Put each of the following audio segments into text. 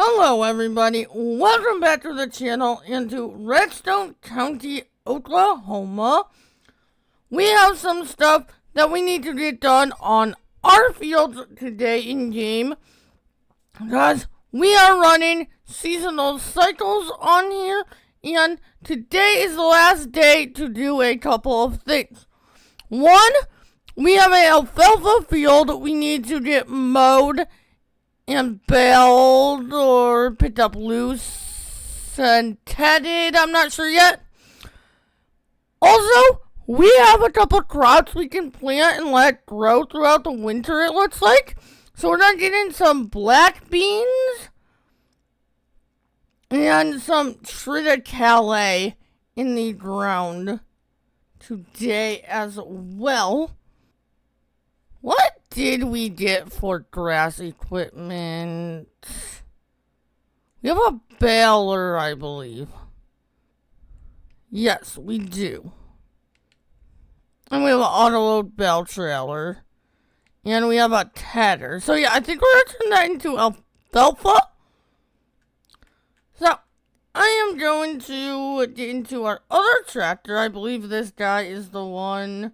Hello everybody, welcome back to the channel and to Redstone County, Oklahoma. We have some stuff that we need to get done on our fields today in game, because we are running seasonal cycles on here, and today is the last day to do a couple of things. One, we have an alfalfa field we need to get mowed and baled or picked up loose and tedded. I'm not sure yet. Also, we have a couple crops we can plant and let grow throughout the winter, it looks like. So we're not getting some black beans and some triticale in the ground today as well. What did we get for grass equipment? We have a baler, I believe. Yes, we do. And we have an autoload bale trailer. And we have a tedder. So yeah, I think we're going to turn that into alfalfa. So, I am going to get into our other tractor. I believe this guy is the one.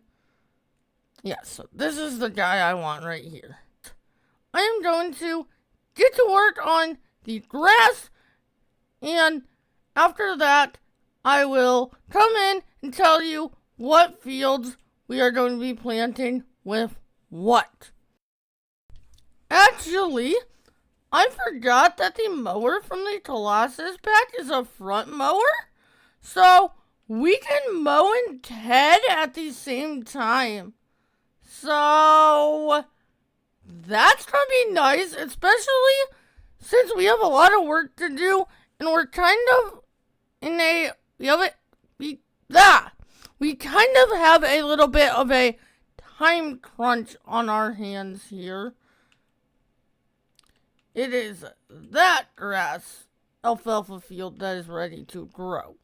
Yes, so this is the guy I want right here. I am going to get to work on the grass, and after that, I will come in and tell you what fields we are going to be planting with what. Actually, I forgot that the mower from the Colossus pack is a front mower, so we can mow and ted at the same time. So, that's going to be nice, especially since we have a lot of work to do, and we're kind of in a, we kind of have a little bit of a time crunch on our hands here. It is that grass alfalfa field that is ready to grow.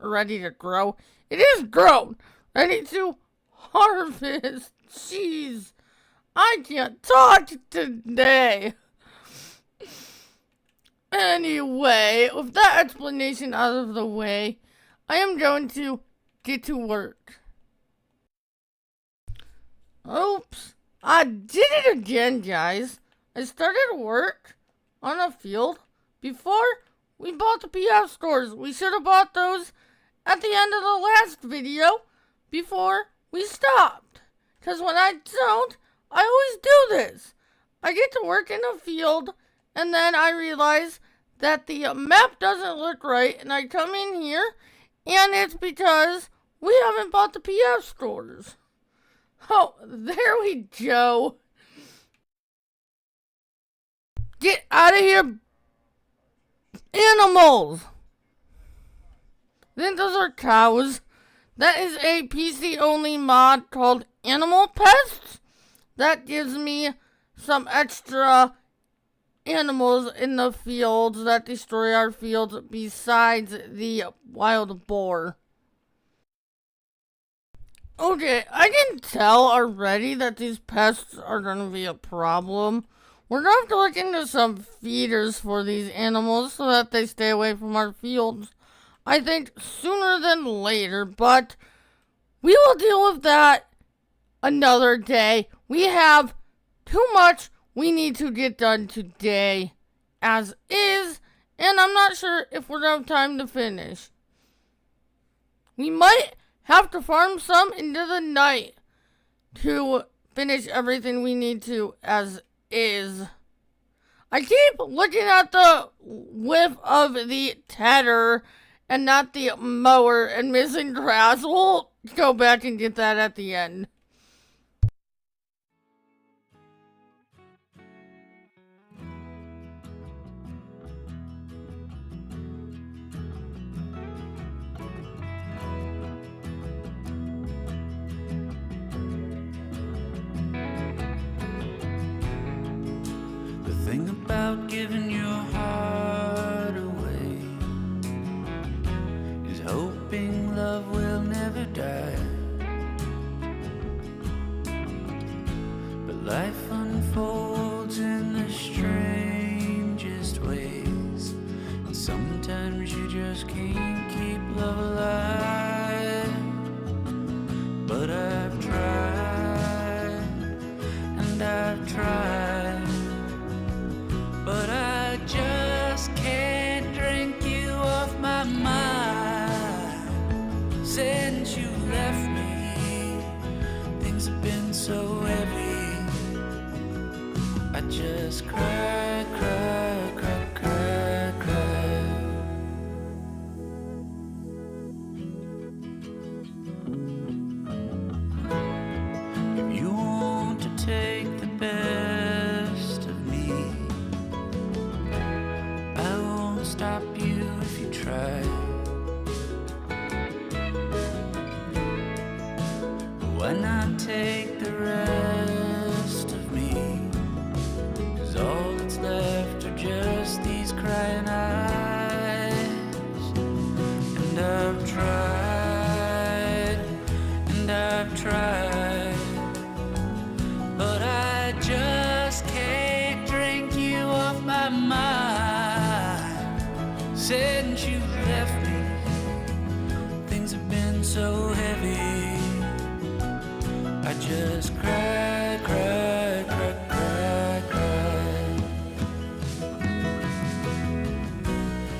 It is grown. Ready to harvest. Jeez, I can't talk today. Anyway, with that explanation out of the way, I am going to get to work. Oops, I did it again, guys. I started work on a field before we bought the PF scores. We should have bought those at the end of the last video before we stopped. Because when I don't, I always do this. I get to work in a field, and then I realize that the map doesn't look right, and I come in here, and it's because we haven't bought the PF scores. Oh, there we go. Get out of here, animals. Then those are cows. That is a PC-only mod called Animal Pests. That gives me some extra animals in the fields that destroy our fields besides the wild boar. Okay, I can tell already that these pests are going to be a problem. We're going to have to look into some feeders for these animals so that they stay away from our fields. I think sooner than later, but we will deal with that another day. We have too much we need to get done today as is, and I'm not sure if we're going to have time to finish. We might have to farm some into the night to finish everything we need to as is. I keep looking at the whiff of the tedder and not the mower and missing grass. We'll go back and get that at the end. The thing about giving your heart away is hoping love will never die. But life unfolds in the strangest ways. Sometimes you just can't keep love alive. But I've tried, and I've tried. But I just can't drink you off my mind. Since you left me, things have been so heavy. I just cry, cry, cry, cry, cry. If you want to take the best of me, I won't stop you if you try. Why not take the rest of me? 'Cause all that's left are just these crying eyes. And I've tried, and I've tried, but I just can't drink you off my mind. Since you left me, things have been so heavy. I just cry, cry, cry, cry, cry.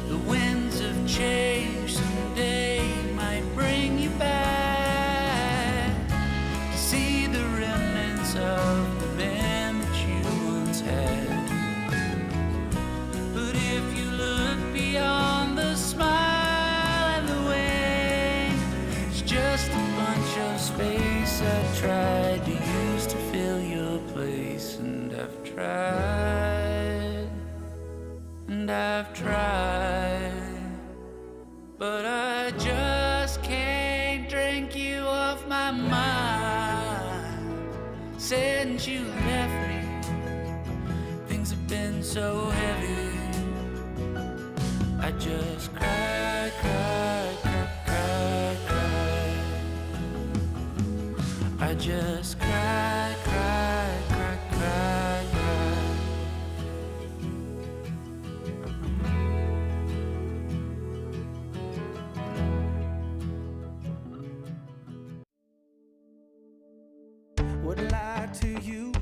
The winds of change someday might bring you back to see the remnants of the man that you once had. But if you look beyond the smile and the way, it's just a bunch of space I tried to use to fill your place. And I've tried, and I've tried, but I just can't drink you off my mind. Since you left me, things have been so heavy. I just cry, cry, cry, cry, cry. I just cry, cry, cry, cry, cry. Wouldn't lie to you,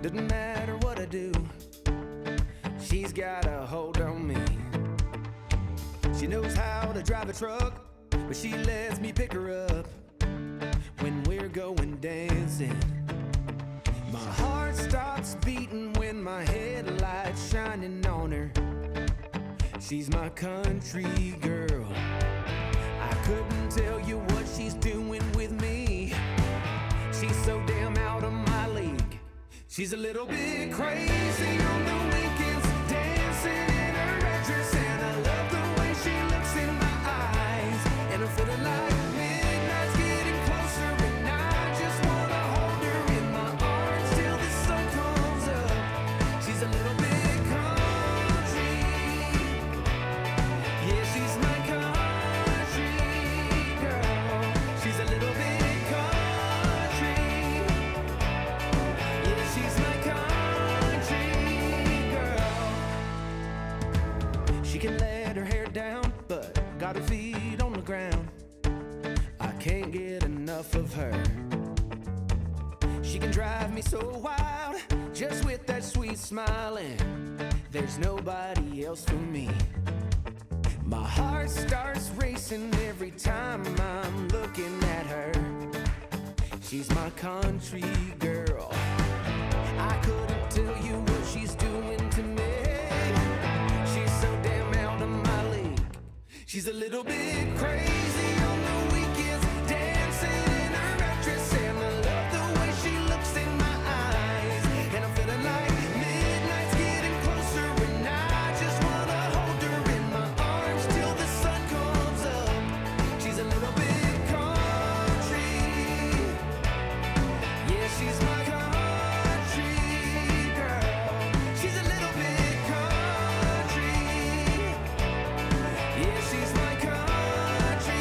doesn't matter what I do. She's got a hold on me. She knows how to drive a truck, but she lets me pick her up when we're going dancing. My heart stops beating when my headlights shining on her. She's my country girl. I couldn't tell you what she's doing with me. She's so damn out of my league. She's a little bit crazy on the weekends, dancing in her red dress, and I love the way she looks in my eyes. And I'm feeling like midnight's getting closer, and I just wanna hold her in my arms till the sun comes up. She's a little bit country, yeah, she's my country girl. She's a little bit country, yeah, she's my country girl. She can let her hair down, but got her feet on the ground. I can't get enough of her. She can drive me so wild, just with that sweet smile, and there's nobody else for me. My heart starts racing every time I'm looking at her. She's my country girl. I couldn't tell you what she's doing to me. She's so damn out of my league. She's a little bit crazy on the weekends, dancing in her red dress, and I love the way she looks in my eyes. And I'm feeling like midnight's getting closer, and I just wanna hold her in my arms till the sun comes up. She's a little bit country, yeah, she's my country girl. She's a little bit country, yeah, she's my country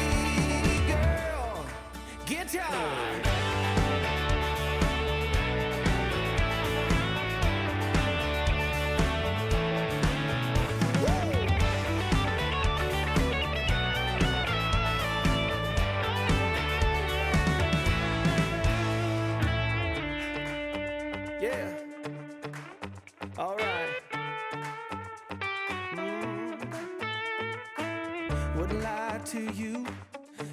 wouldn't lie to you.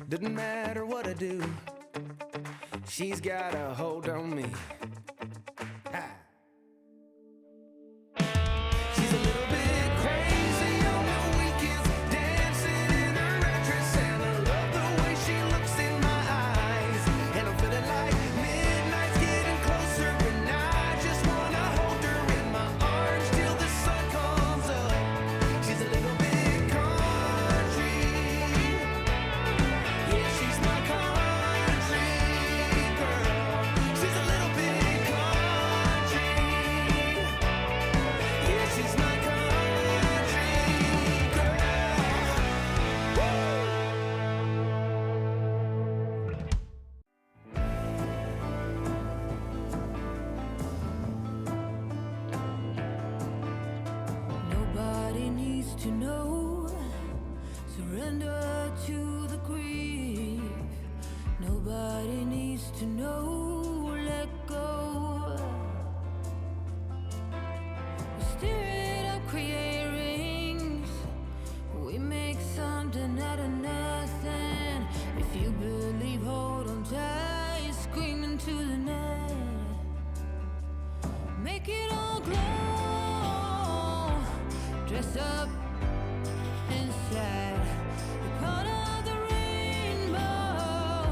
Doesn't matter what I do. She's got a hold on me. Ha. She's a little bit crazy on the weekends, dancing in her red dress, and I love the way she looks in my eyes. And I'm feeling like midnight's getting closer, and I just wanna hold her in my arms till the sun comes up. She's a little bit country, yeah, she's my country girl. She's a little bit country, yeah, she's my country girl. Nobody needs to know. Surrender to the grief. Nobody needs to know. Let go. We stir it up, create rings. We make something out of nothing. If you believe, hold on tight, scream into the night. Make it all glow. Dress up inside. You're part of the rainbow.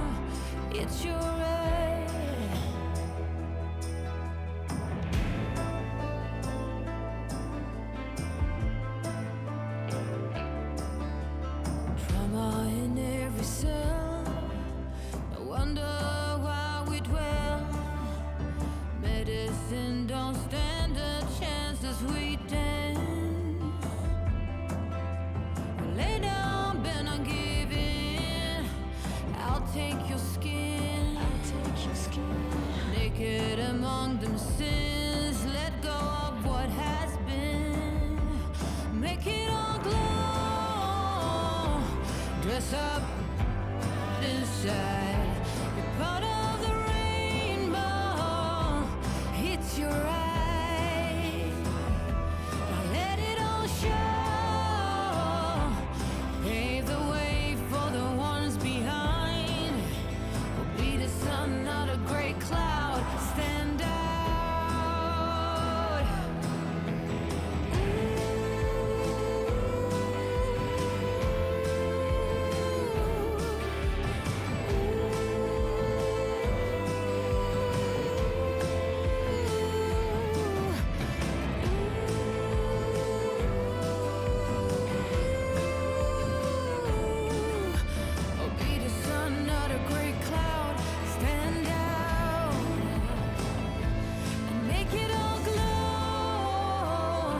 It's your right. Trauma in every cell. No wonder why we dwell. Medicine don't stand a chance as we dance. We lay down, bend on giving. I'll take your skin. Naked among them sins. Let go of what has been. Make it all glow. Dress up inside. You're part of the rainbow. It's your right. Now let it all show. Pave the way for the ones behind. We'll be the sun, not a gray cloud. Stand out. Or be the sun, not a gray cloud. Stand out and make it all glow.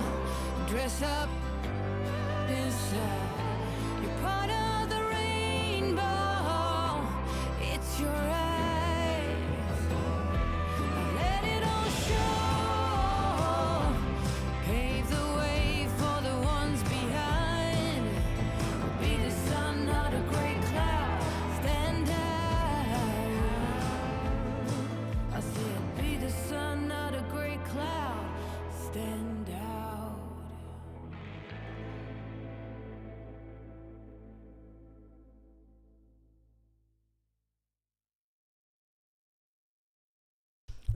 Dress up inside. You're part of the rainbow. It's your right. Now let it all show. Pave the way for the ones behind. Be the sun, not a gray cloud. Stand out. I said, be the sun, not a gray cloud. Stand out.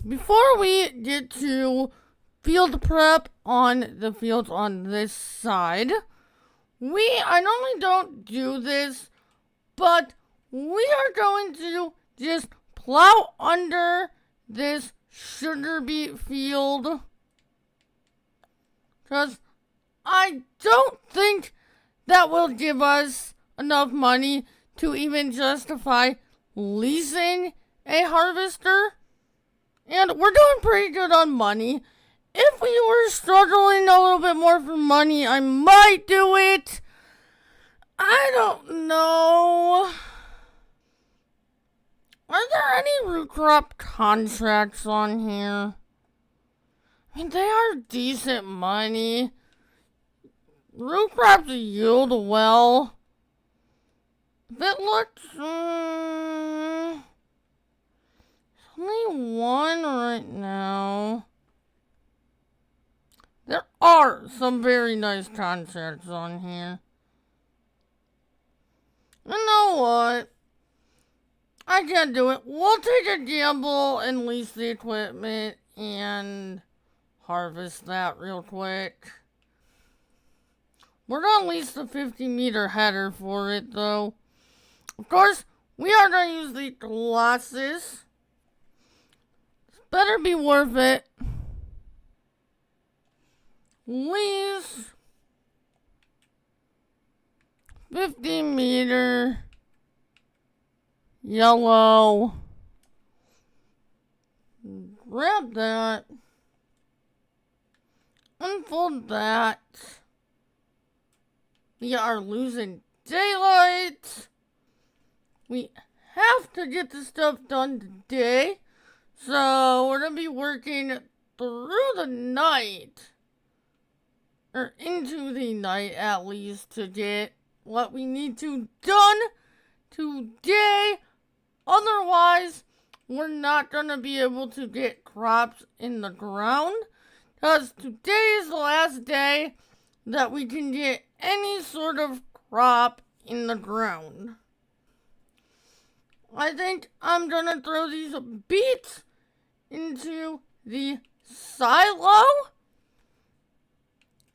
Before we get to field prep on the fields on this side, I normally don't do this, but we are going to just plow under this sugar beet field. Because I don't think that will give us enough money to even justify leasing a harvester. And we're doing pretty good on money. If we were struggling a little bit more for money, I might do it. I don't know. Are there any root crop contracts on here? I mean, they are decent money. Root crops yield well. If it looks, only one right now. There are some very nice contracts on here. You know what? I can't do it. We'll take a gamble and lease the equipment and harvest that real quick. We're gonna lease the 50-meter header for it, though. Of course, we are gonna use the glasses. This better be worth it. Lease 50-meter yellow. Grab that. Unfold that. We are losing daylight. We have to get this stuff done today. So we're going to be working through the night. Or into the night at least to get what we need to done today. Otherwise, we're not going to be able to get crops in the ground. Because today is the last day that we can get any sort of crop in the ground. I think I'm going to throw these beets into the silo.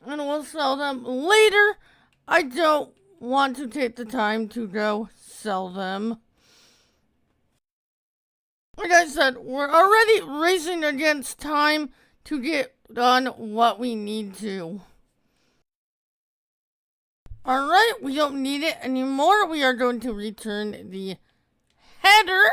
And we'll sell them later. I don't want to take the time to go sell them. Like I said, we're already racing against time to get done what we need to. Alright, we don't need it anymore. We are going to return the header.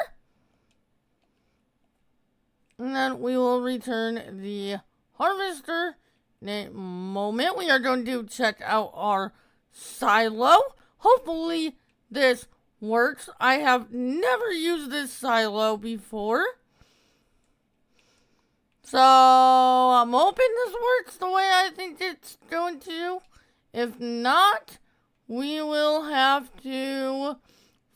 And then we will return the harvester in a moment. We are going to check out our silo. Hopefully this works. I have never used this silo before. So I'm hoping this works the way I think it's going to. If not, we will have to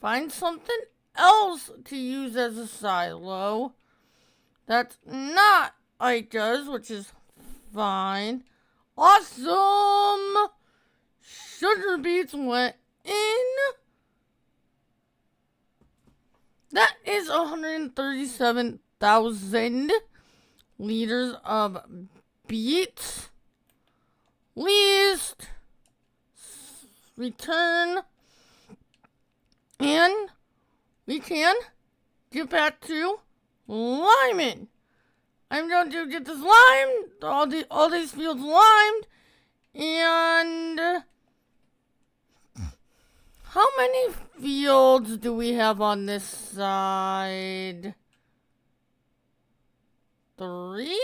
find something else to use as a silo. That's not Ica's, which is fine. Awesome! Sugar beets went in. That is 137,000 liters of beets. Least. Return. And we can get back to liming. I'm going to get this limed, all these fields limed, and how many fields do we have on this side? 3?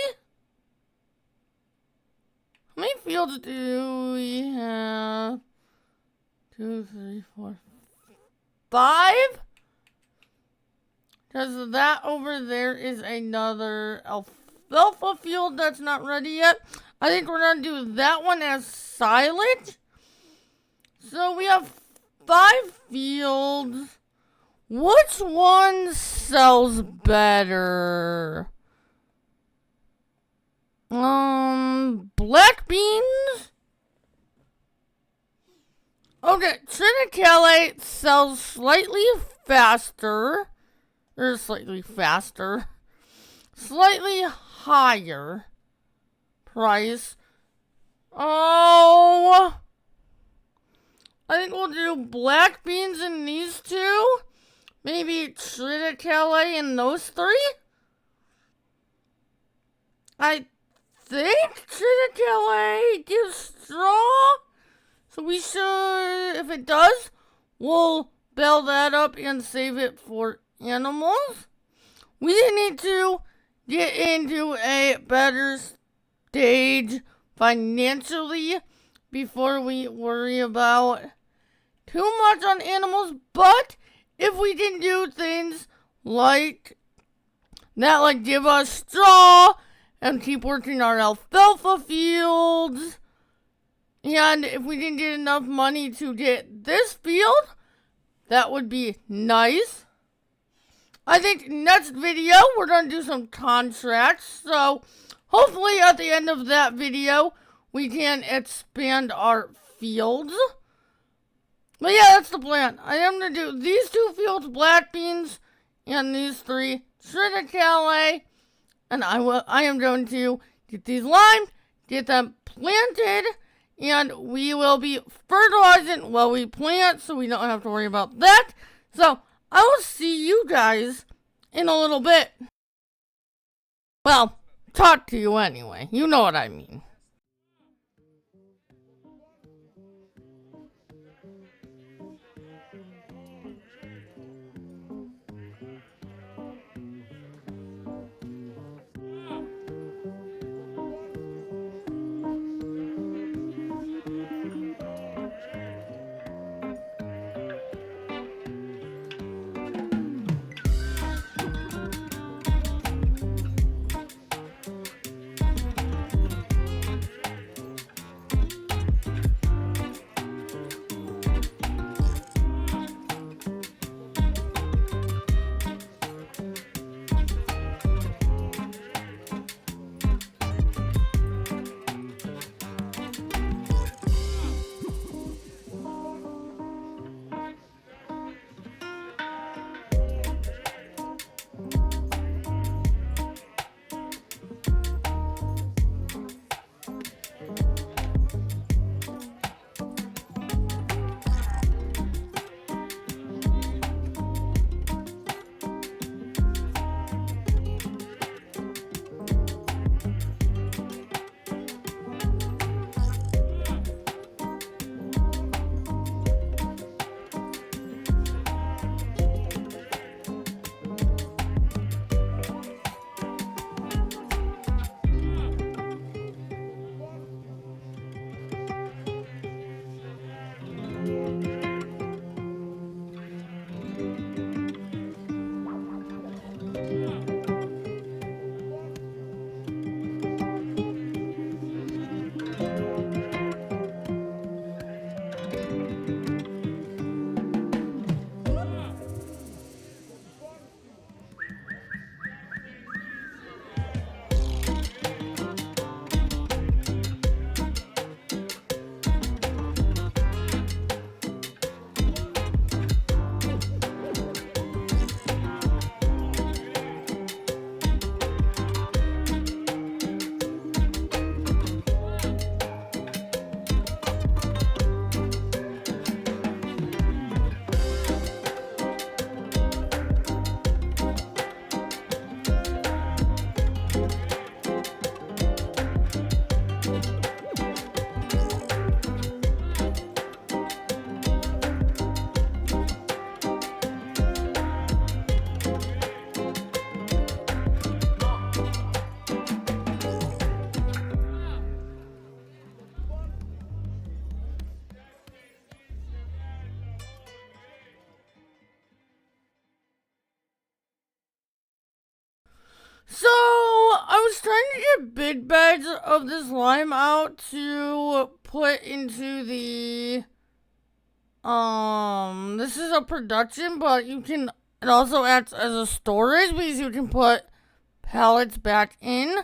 How many fields do we have? 2, 3, 4, 5? Because that over there is another alfalfa field that's not ready yet. I think we're going to do that one as silage. So we have 5 fields. Which one sells better? Black beans? Okay, triticale sells slightly faster. Or slightly faster. Slightly higher price. Oh, I think we'll do black beans in these 2. Maybe triticale in those 3. I think triticale gives straw. So we should, if it does, we'll bale that up and save it for animals. We need to get into a better stage financially before we worry about too much on animals. But if we can do things like that, like give us straw and keep working our alfalfa fields, and if we can get enough money to get this field, that would be nice. I think next video, we're going to do some contracts. So, hopefully at the end of that video, we can expand our fields. But yeah, that's the plan. I am going to do these 2 fields, black beans, and these 3 triticale. And I am going to get these limed, get them planted, and we will be fertilizing while we plant, so we don't have to worry about that. So I will see you guys in a little bit. Well, talk to you anyway. You know what I mean. So, I was trying to get big bags of this lime out to put into the, this is a production, but it also acts as a storage because you can put pallets back in.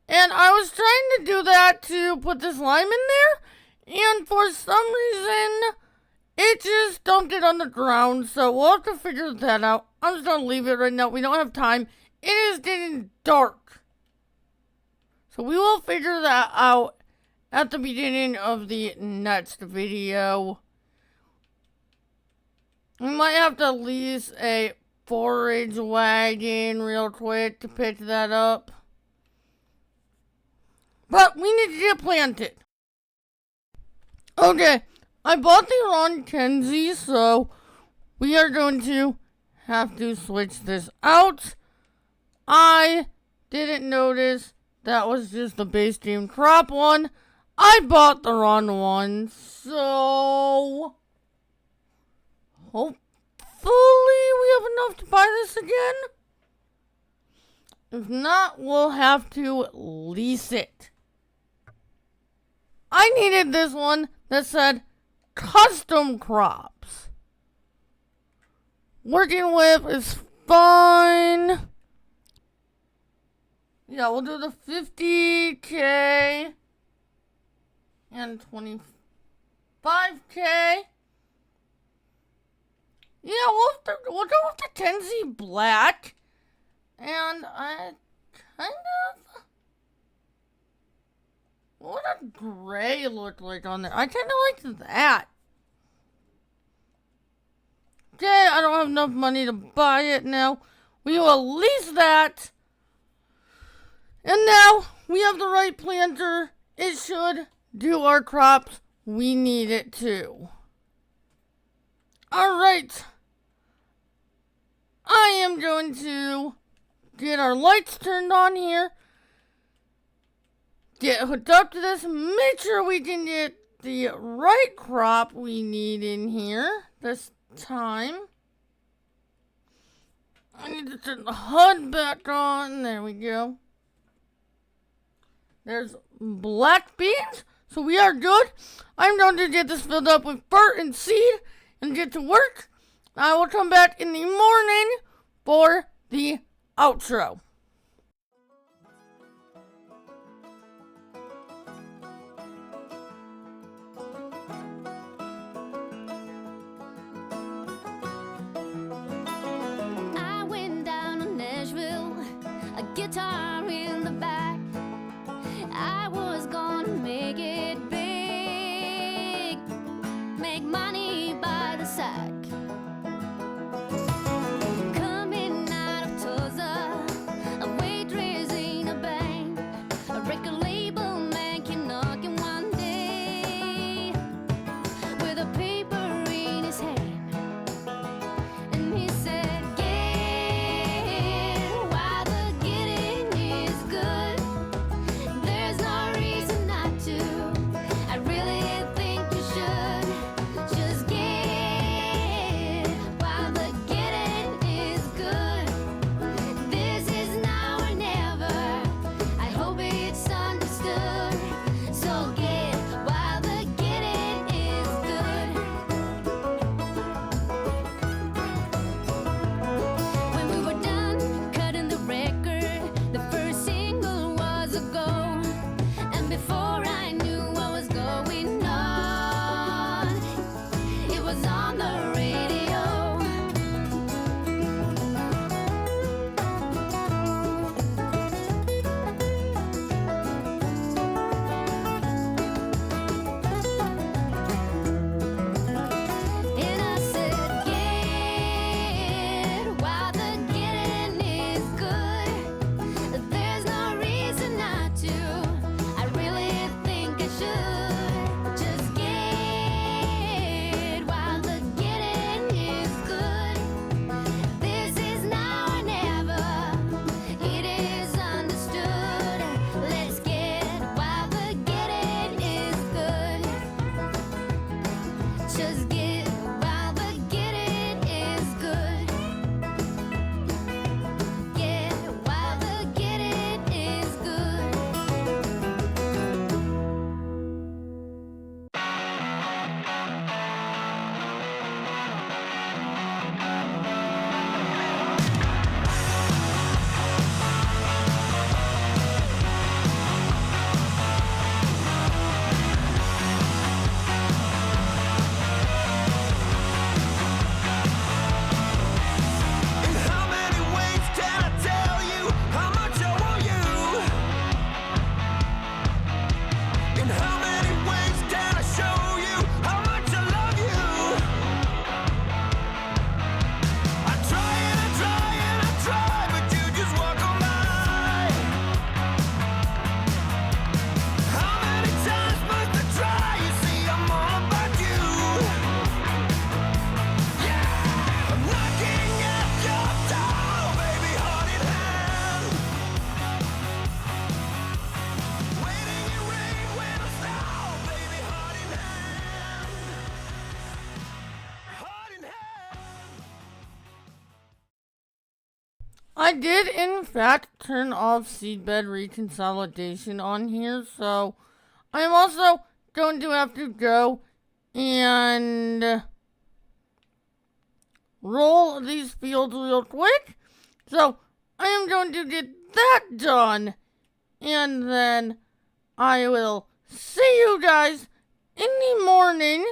And I was trying to do that to put this lime in there, and for some reason, it just dumped it on the ground, so we'll have to figure that out. I'm just gonna leave it right now. We don't have time. It is getting dark. So we will figure that out at the beginning of the next video. We might have to lease a forage wagon real quick to pick that up. But we need to get planted. Okay, I bought the wrong Kenzie, so we are going to have to switch this out. I didn't notice that was just the base game crop one. I bought the wrong one, so hopefully we have enough to buy this again. If not, we'll have to lease it. I needed this one that said custom crops. Working with is fine. Yeah, we'll do the 50K and 25K. Yeah, we'll go with the 10Z black. And I kind of... What would a gray look like on there? I kind of like that. Okay, I don't have enough money to buy it now. We will lease that. And now we have the right planter. It should do our crops. We need it to. Alright. I am going to get our lights turned on here. Get hooked up to this. Make sure we can get the right crop we need in here this time. I need to turn the HUD back on. There we go. There's black beans. So we are good. I'm going to get this filled up with dirt and seed and get to work. I will come back in the morning for the outro. I went down to Nashville, a guitar in the back. I was gonna make it big, make money by the sack. Coming out of Tulsa, a waitress in a bank, a record label man came knocking one day with a paper in his hand, and he said, "Get while the getting is good. There's no reason not to. I really think you should just get while the getting is good. This is now or never. I hope it's understood. So get while the getting is good." When we were done cutting the record, the first single was a go. And before I knew what was going on, it was on the radio. And I said, "Get while the getting is good. There's no reason not to. I really think I should just get while the getting is good. This is now or never. It is understood. Let's get while the getting is good. Just get while the getting is good. Get while the getting is good." In how many ways can I tell you how much I want you? In how many ways can I show you how much I love you? I try and I try and I try, but you just walk on by. How many times must I try? You see, I'm all about you. I'm knocking at your door, baby, heart in hand. Waiting in rain when I stop, baby, heart in hand. Heart in hand. I did, in fact, turn off seedbed reconsolidation on here, so I'm also going to have to go and roll these fields real quick. So I am going to get that done, and then I will see you guys in the morning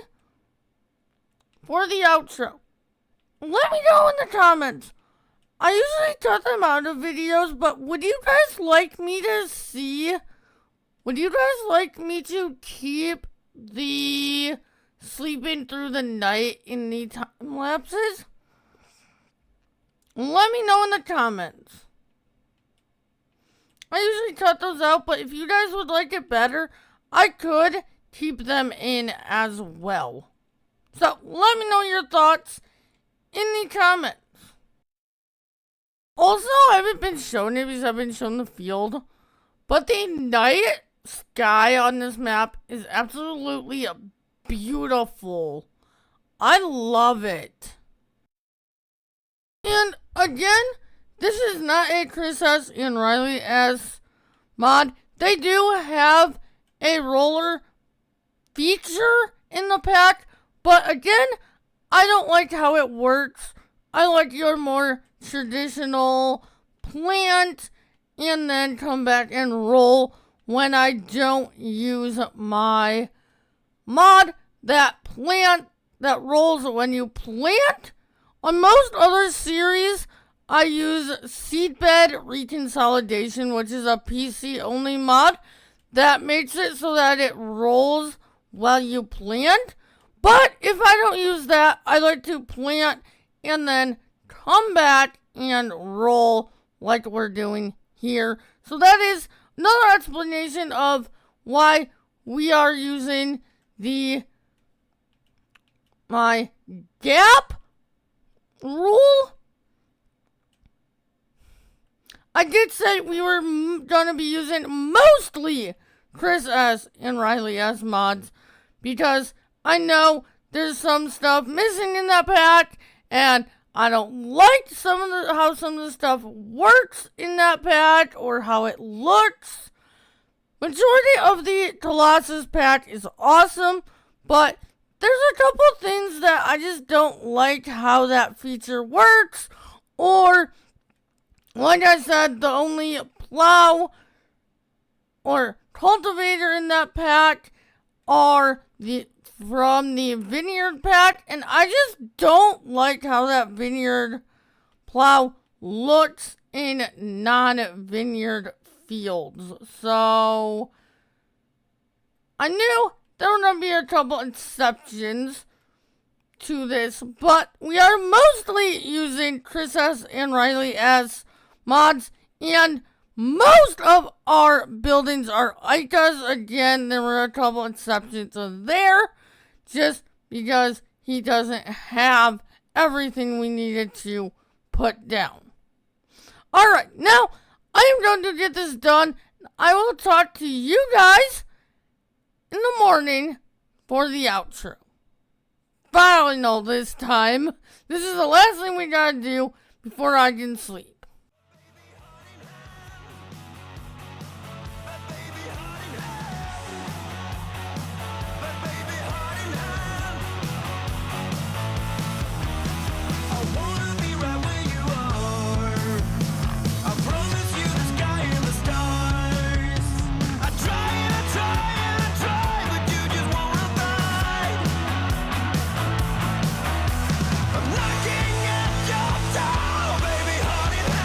for the outro. Let me know in the comments. I usually cut them out of videos, but would you guys like me to keep the sleeping through the night in the time lapses? Let me know in the comments. I usually cut those out, but if you guys would like it better, I could keep them in as well. So let me know your thoughts in the comments. Also, I haven't been shown it because I've been shown the field, but the night sky on this map is absolutely beautiful. I love it. And again, this is not a Chris S. and Riley S. mod. They do have a roller feature in the pack, but again, I don't like how it works. I like your more traditional plant and then come back and roll when I don't use my mod that rolls when you plant. On most other series, I use seedbed reconsolidation, which is a PC only mod that makes it so that it rolls while you plant. But if I don't use that, I like to plant and then come back and roll like we're doing here. So that is another explanation of why we are using my gap rule. I did say we were gonna be using mostly Chris S. and Riley S. mods because I know there's some stuff missing in that pack, and I don't like how some of the stuff works in that pack or how it looks. Majority of the Colossus pack is awesome, but there's a couple things that I just don't like how that feature works, or like I said, the only plow or cultivator in that pack are from the vineyard pack, and I just don't like how that vineyard plow looks in non-vineyard fields. So I knew there were gonna be a couple exceptions to this, but we are mostly using Chris S. and Riley S. mods, and most of our buildings are Ika's. Again, there were a couple exceptions there, just because he doesn't have everything we needed to put down. Alright, now I am going to get this done. I will talk to you guys in the morning for the outro. Final this time. This is the last thing we gotta do before I can sleep. Knocking at your door, baby, honey.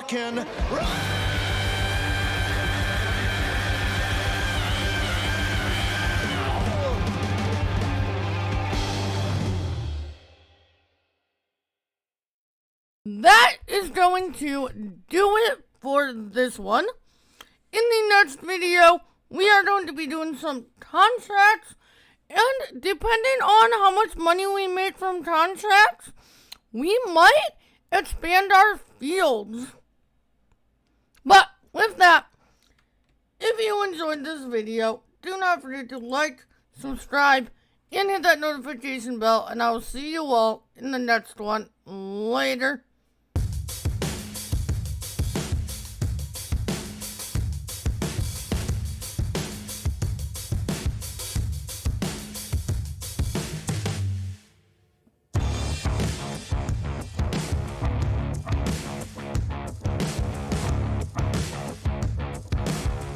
rock and roll. That is going to do it for this one. In the next video, we are going to be doing some contracts, and depending on how much money we make from contracts, we might expand our fields. But with that, if you enjoyed this video, do not forget to like, subscribe, and hit that notification bell, and I will see you all in the next one. Later.